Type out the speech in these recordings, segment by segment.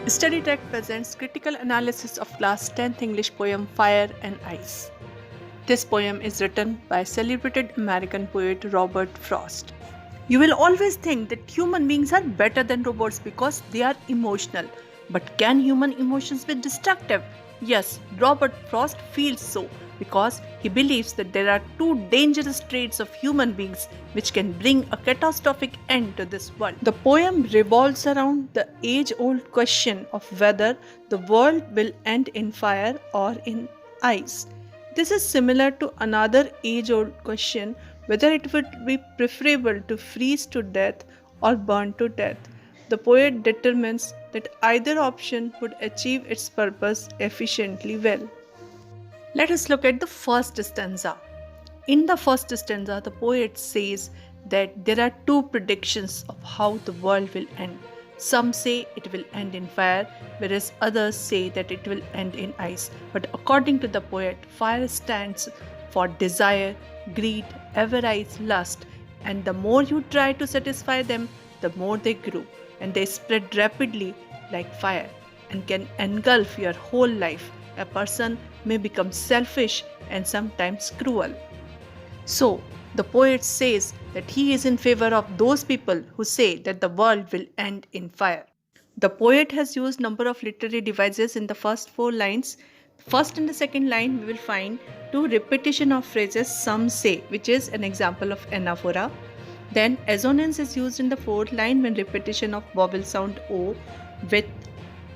Study Track presents critical analysis of class 10th English poem Fire and Ice. This poem is written by celebrated American poet Robert Frost. You will always think that human beings are better than robots because they are emotional. But can human emotions be destructive? Yes, Robert Frost feels so because he believes that there are two dangerous traits of human beings which can bring a catastrophic end to this world. The poem revolves around the age old question of whether the world will end in fire or in ice. This is similar to another age old question whether it would be preferable to freeze to death or burn to death. The poet determines that either option would achieve its purpose efficiently well. Let us look at the first stanza. In the first stanza, the poet says that there are two predictions of how the world will end. Some say it will end in fire, whereas others say that it will end in ice. But according to the poet, fire stands for desire, greed, avarice, lust, and the more you try to satisfy them, the more they grow, and they spread rapidly like fire and can engulf your whole life. A person may become selfish and sometimes cruel. So, the poet says that he is in favor of those people who say that the world will end in fire. The poet has used number of literary devices in the first four lines. First and the second line we will find two repetition of phrases some say, which is an example of anaphora. Then assonance is used in the fourth line when repetition of vowel sound O with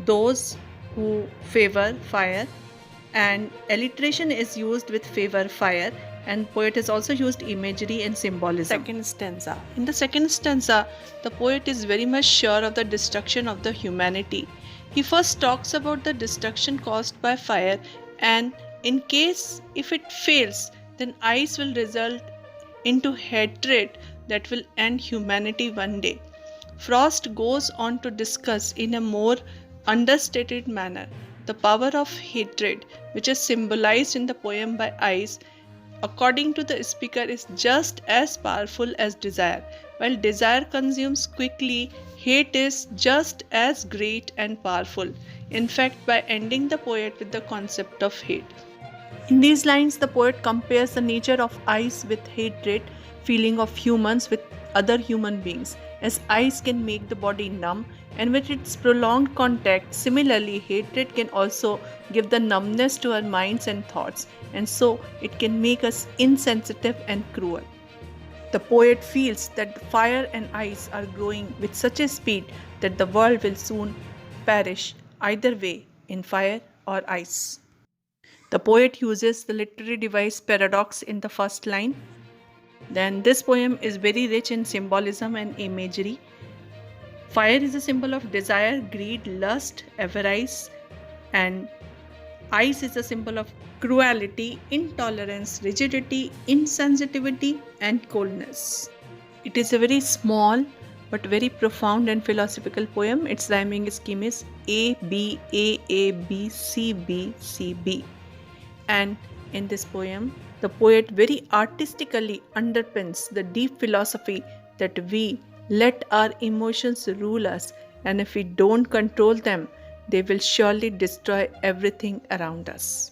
those who favor fire, and alliteration is used with favor fire, and poet has also used imagery and symbolism. Second stanza. In the second stanza, the poet is very much sure of the destruction of the humanity. He first talks about the destruction caused by fire, and in case if it fails, then ice will result into hatred that will end humanity one day. Frost goes on to discuss in a more understated manner the power of hatred, which is symbolized in the poem by ice. According to the speaker, is just as powerful as desire. While desire consumes quickly, hate is just as great and powerful. In fact, by ending the poet with the concept of hate. In these lines, the poet compares the nature of ice with hatred, feeling of humans with other human beings, as ice can make the body numb, and with its prolonged contact, similarly, hatred can also give the numbness to our minds and thoughts, and so it can make us insensitive and cruel. The poet feels that fire and ice are growing with such a speed that the world will soon perish, either way, in fire or ice. The poet uses the literary device paradox in the first line. Then this poem is very rich in symbolism and imagery. Fire is a symbol of desire, greed, lust, avarice, and ice is a symbol of cruelty, intolerance, rigidity, insensitivity, and coldness. It is a very small but very profound and philosophical poem. Its rhyming scheme is A B A A B C B C B. And in this poem, the poet very artistically underpins the deep philosophy that we let our emotions rule us, and if we don't control them, they will surely destroy everything around us.